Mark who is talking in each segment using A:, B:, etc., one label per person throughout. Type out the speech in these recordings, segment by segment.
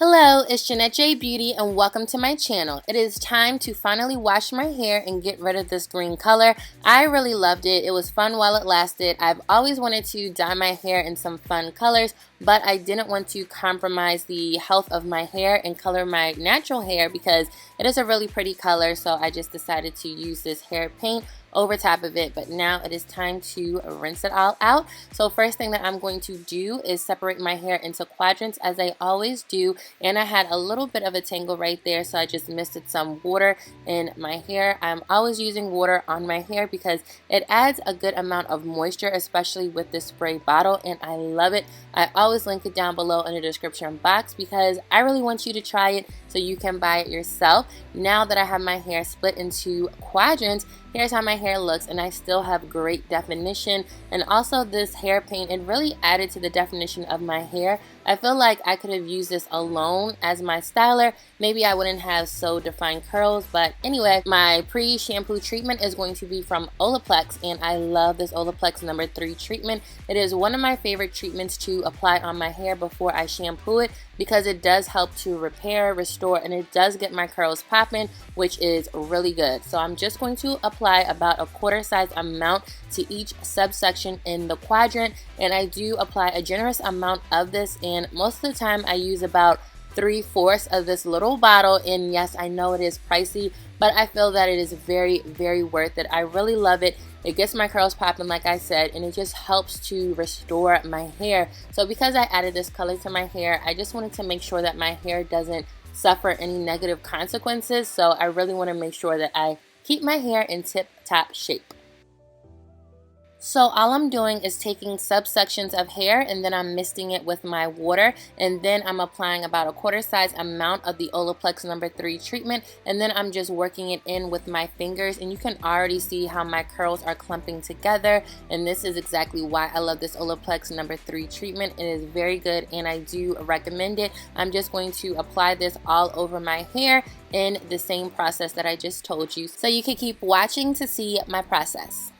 A: Hello, it's Jeanette J Beauty and welcome to my channel. It is time to finally wash my hair and get rid of this green color. I really loved it. It was fun while it lasted. I've always wanted to dye my hair in some fun colors, but I didn't want to compromise the health of my hair and color my natural hair because it is a really pretty color, so I just decided to use this hair paint over top of it. But now it is time to rinse it all out. So first thing that I'm going to do is separate my hair into quadrants as I always do, and I had a little bit of a tangle right there, so I just misted some water in my hair. I'm always using water on my hair because it adds a good amount of moisture, especially with this spray bottle, and I love it. I always link it down below in the description box because I really want you to try it so you can buy it yourself. Now that I have my hair split into quadrants, here's how my hair looks, and I still have great definition. And also this hair paint, it really added to the definition of my hair. I feel like I could have used this alone as my styler. Maybe I wouldn't have so defined curls, but anyway, my pre-shampoo treatment is going to be from Olaplex, and I love this Olaplex number 3 treatment. It is one of my favorite treatments to apply on my hair before I shampoo it because it does help to repair, restore, and it does get my curls popping, which is really good. So I'm just going to apply about a quarter size amount to each subsection in the quadrant, and I do apply a generous amount of this, and most of the time I use about 3/4 of this little bottle. And yes, I know it is pricey, but I feel that it is very, very worth it. I really love it. It gets my curls popping, like I said, and it just helps to restore my hair. So because I added this color to my hair, I just wanted to make sure that my hair doesn't suffer any negative consequences. So I really want to make sure that I keep my hair in tip-top shape. So all I'm doing is taking subsections of hair and then I'm misting it with my water, and then I'm applying about a quarter size amount of the Olaplex number 3 treatment, and then I'm just working it in with my fingers, and you can already see how my curls are clumping together, and this is exactly why I love this Olaplex number 3 treatment. It is very good and I do recommend it. I'm just going to apply this all over my hair in the same process that I just told you, so you can keep watching to see my process.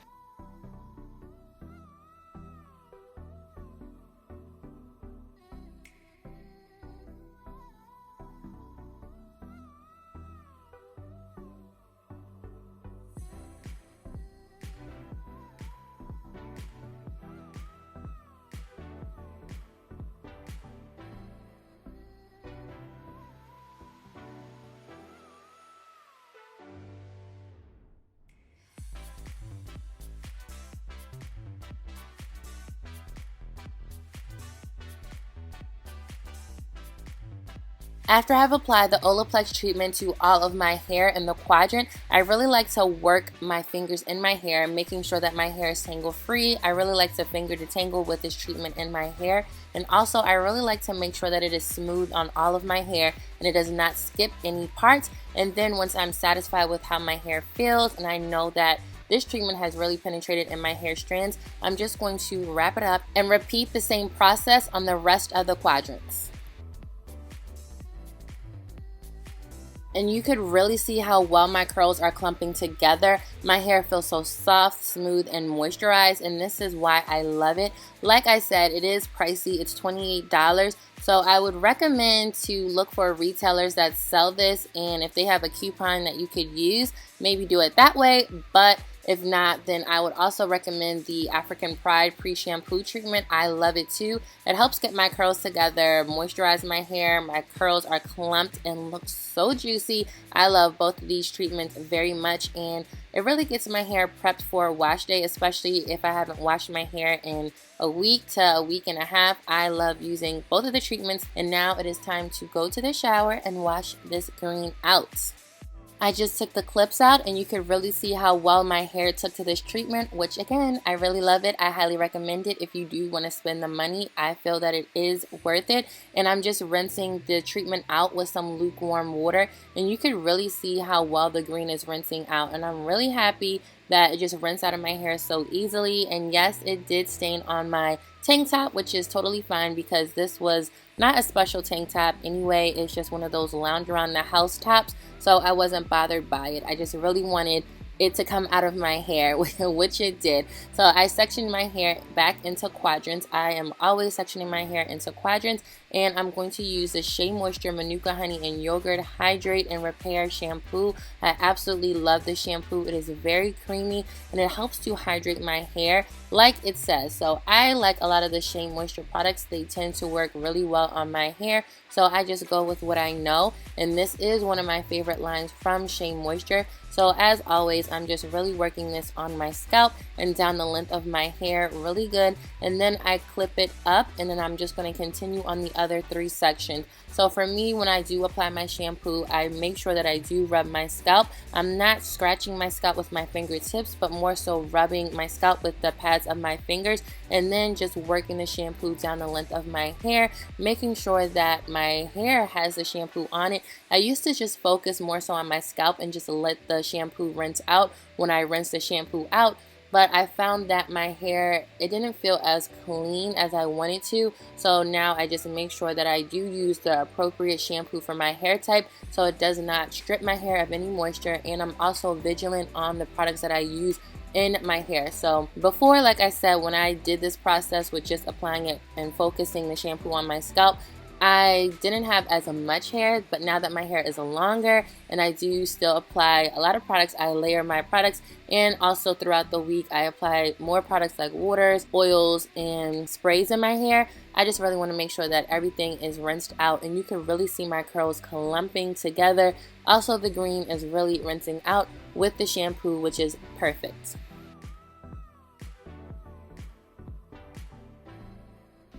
A: After I've applied the Olaplex treatment to all of my hair in the quadrant, I really like to work my fingers in my hair, making sure that my hair is tangle free. I really like to finger detangle with this treatment in my hair. And also I really like to make sure that it is smooth on all of my hair and it does not skip any parts. And then once I'm satisfied with how my hair feels and I know that this treatment has really penetrated in my hair strands, I'm just going to wrap it up and repeat the same process on the rest of the quadrants. And you could really see how well my curls are clumping together. My hair feels so soft, smooth, and moisturized, and this is why I love it. Like I said, it is pricey. It's $28. So I would recommend to look for retailers that sell this, and if they have a coupon that you could use, maybe do it that way. But if not, then I would also recommend the African Pride pre-shampoo treatment. I love it too. It helps get my curls together, moisturize my hair. My curls are clumped and look so juicy. I love both of these treatments very much, and it really gets my hair prepped for a wash day, especially if I haven't washed my hair in a week to a week and a half. I love using both of the treatments, and now it is time to go to the shower and wash this green out. I just took the clips out and you could really see how well my hair took to this treatment, which again, I really love it. I highly recommend it if you do want to spend the money. I feel that it is worth it. And I'm just rinsing the treatment out with some lukewarm water, and you could really see how well the green is rinsing out. And I'm really happy that it just rinsed out of my hair so easily. And yes, it did stain on my tank top, which is totally fine because this was not a special tank top anyway. It's just one of those lounge around the house tops, so I wasn't bothered by it. I just really wanted it to come out of my hair, which it did. So I sectioned my hair back into quadrants. I am always sectioning my hair into quadrants, and I'm going to use the Shea Moisture Manuka Honey and Yogurt Hydrate and Repair Shampoo. I absolutely love this shampoo. It is very creamy and it helps to hydrate my hair like it says. So I like a lot of the Shea Moisture products. They tend to work really well on my hair, so I just go with what I know, and this is one of my favorite lines from Shea Moisture. So as always, I'm just really working this on my scalp and down the length of my hair really good, and then I clip it up, and then I'm just going to continue on the other 3 sections. So for me, when I do apply my shampoo, I make sure that I do rub my scalp. I'm not scratching my scalp with my fingertips, but more so rubbing my scalp with the pads of my fingers, and then just working the shampoo down the length of my hair, making sure that my hair has the shampoo on it. I used to just focus more so on my scalp and just let the shampoo rinse out when I rinse the shampoo out, but I found that my hair, it didn't feel as clean as I wanted to. So now I just make sure that I do use the appropriate shampoo for my hair type so it does not strip my hair of any moisture, and I'm also vigilant on the products that I use in my hair. So before, like I said, when I did this process with just applying it and focusing the shampoo on my scalp, I didn't have as much hair, but now that my hair is longer and I do still apply a lot of products, I layer my products, and also throughout the week I apply more products like waters, oils, and sprays in my hair. I just really want to make sure that everything is rinsed out, and you can really see my curls clumping together. Also, the green is really rinsing out with the shampoo, which is perfect.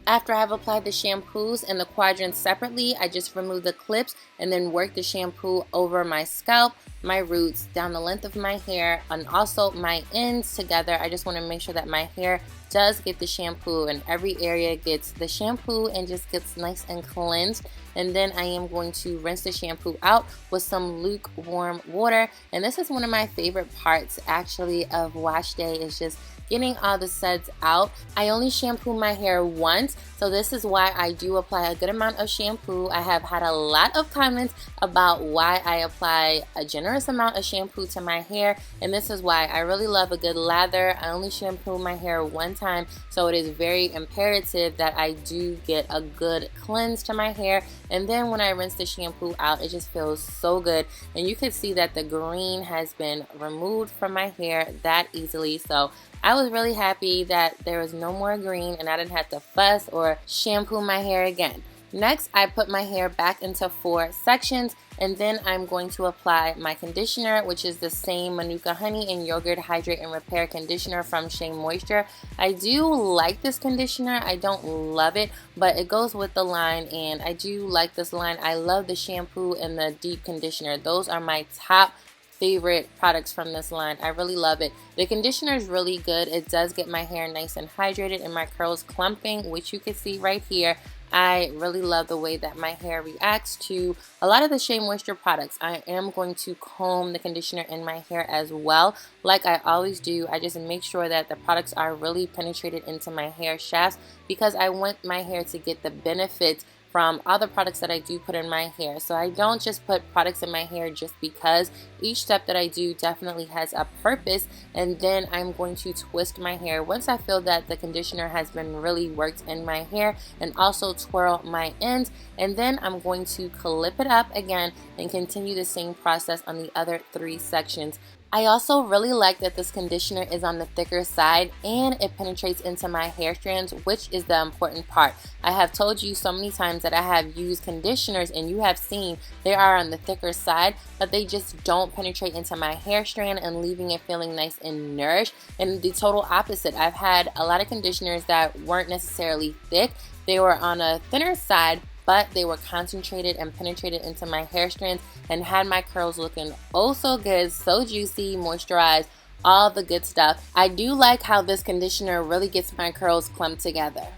A: After I've applied the shampoos and the quadrants separately, I just remove the clips and then work the shampoo over my scalp, my roots, down the length of my hair, and also my ends together. I just want to make sure that my hair does get the shampoo and every area gets the shampoo and just gets nice and cleansed. And then I am going to rinse the shampoo out with some lukewarm water. And this is one of my favorite parts actually of wash day, is just getting all the suds out. I only shampoo my hair once, so this is why I do apply a good amount of shampoo. I have had a lot of comments about why I apply a generous amount of shampoo to my hair, and this is why. I really love a good lather. I only shampoo my hair one time, so it is very imperative that I do get a good cleanse to my hair. And then when I rinse the shampoo out, it just feels so good, and you can see that the green has been removed from my hair that easily. So I was really happy that there was no more green and I didn't have to fuss or shampoo my hair again. Next, I put my hair back into 4 sections, and then I'm going to apply my conditioner, which is the same Manuka Honey and Yogurt Hydrate and Repair conditioner from Shea Moisture. I do like this conditioner. I don't love it, but it goes with the line, and I do like this line. I love the shampoo and the deep conditioner. Those are my top favorite products from this line. I really love it. The conditioner is really good. It does get my hair nice and hydrated and my curls clumping, which you can see right here. I really love the way that my hair reacts to a lot of the Shea Moisture products. I am going to comb the conditioner in my hair as well, like I always do. I just make sure that the products are really penetrated into my hair shafts, because I want my hair to get the benefits from all the products that I do put in my hair. So I don't just put products in my hair just because. Each step that I do definitely has a purpose, and then I'm going to twist my hair once I feel that the conditioner has been really worked in my hair, and also twirl my ends, and then I'm going to clip it up again and continue the same process on the other 3 sections. I also really like that this conditioner is on the thicker side and it penetrates into my hair strands, which is the important part. I have told you so many times that I have used conditioners and you have seen they are on the thicker side, but they just don't penetrate into my hair strand and leaving it feeling nice and nourished. And the total opposite. I've had a lot of conditioners that weren't necessarily thick. They were on a thinner side, but they were concentrated and penetrated into my hair strands and had my curls looking oh so good, so juicy, moisturized, all the good stuff. I do like how this conditioner really gets my curls clumped together.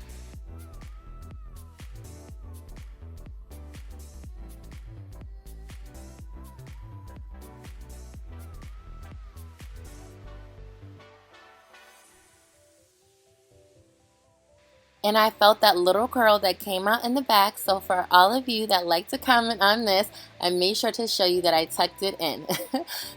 A: And I felt that little curl that came out in the back. So for all of you that like to comment on this, I made sure to show you that I tucked it in.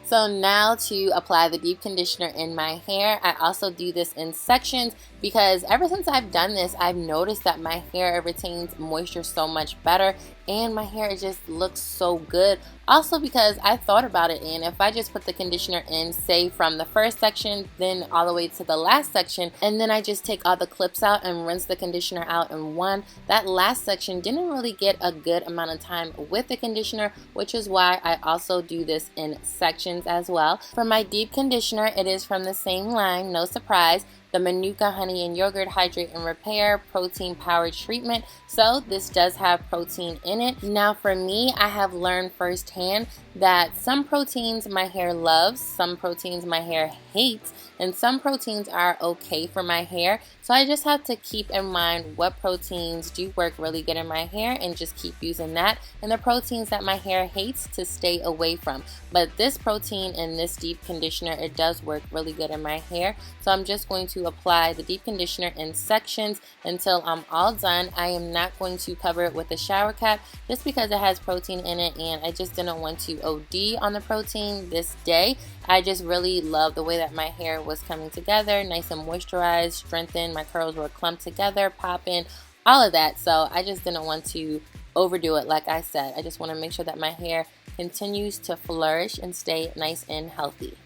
A: So now to apply the deep conditioner in my hair, I also do this in sections because ever since I've done this, I've noticed that my hair retains moisture so much better and my hair just looks so good. Also because I thought about it, and if I just put the conditioner in, say from the first section, then all the way to the last section, and then I just take all the clips out and rinse the conditioner out in one, that last section didn't really get a good amount of time with the conditioner, which is why I also do this in sections as well. For my deep conditioner, it is from the same line, no surprise, the Manuka Honey and Yogurt Hydrate and Repair Protein Powered Treatment. So this does have protein in it. Now for me, I have learned firsthand that some proteins my hair loves, some proteins my hair hates, and some proteins are okay for my hair. So I just have to keep in mind what proteins do work really good in my hair and just keep using that, and the proteins that my hair hates to stay away from. But this protein in this deep conditioner, it does work really good in my hair. So I'm just going to apply the deep conditioner in sections until I'm all done. I am not going to cover it with a shower cap just because it has protein in it, and I just didn't want to OD on the protein this day. I just really love the way that my hair was coming together, nice and moisturized, strengthened, my curls were clumped together, popping, all of that. So I just didn't want to overdo it. Like I said, I just want to make sure that my hair continues to flourish and stay nice and healthy.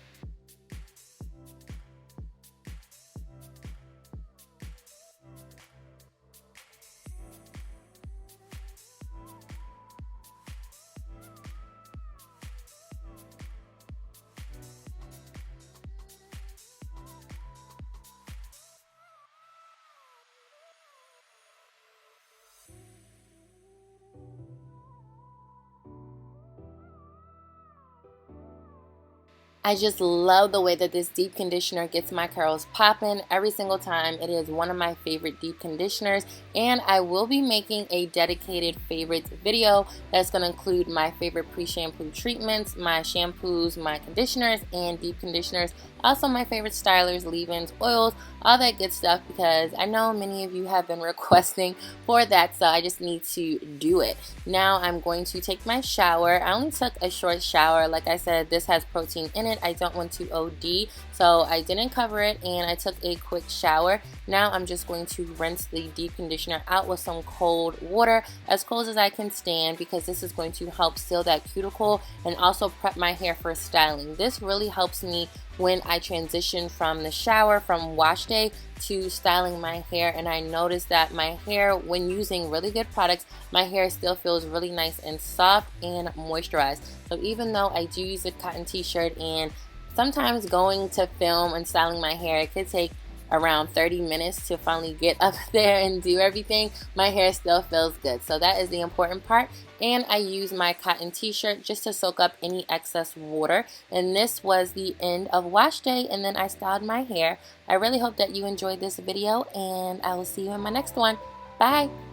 A: I just love the way that this deep conditioner gets my curls popping every single time. It is one of my favorite deep conditioners, and I will be making a dedicated favorites video that's going to include my favorite pre-shampoo treatments, my shampoos, my conditioners, and deep conditioners. Also my favorite stylers, leave-ins, oils, all that good stuff, because I know many of you have been requesting for that, so I just need to do it. Now I'm going to take my shower. I only took a short shower. Like I said, this has protein in it. I don't want to OD, so I didn't cover it, and I took a quick shower. Now I'm just going to rinse the deep conditioner out with some cold water, as cold as I can stand, because this is going to help seal that cuticle and also prep my hair for styling. This really helps me when I transition from the shower, from wash day to styling my hair, and I noticed that my hair, when using really good products, my hair still feels really nice and soft and moisturized. So even though I do use a cotton t-shirt, and sometimes going to film and styling my hair, it could take around 30 minutes to finally get up there and do everything, my hair still feels good. So that is the important part. And I use my cotton t-shirt just to soak up any excess water. And this was the end of wash day, and then I styled my hair. I really hope that you enjoyed this video, and I will see you in my next one. Bye!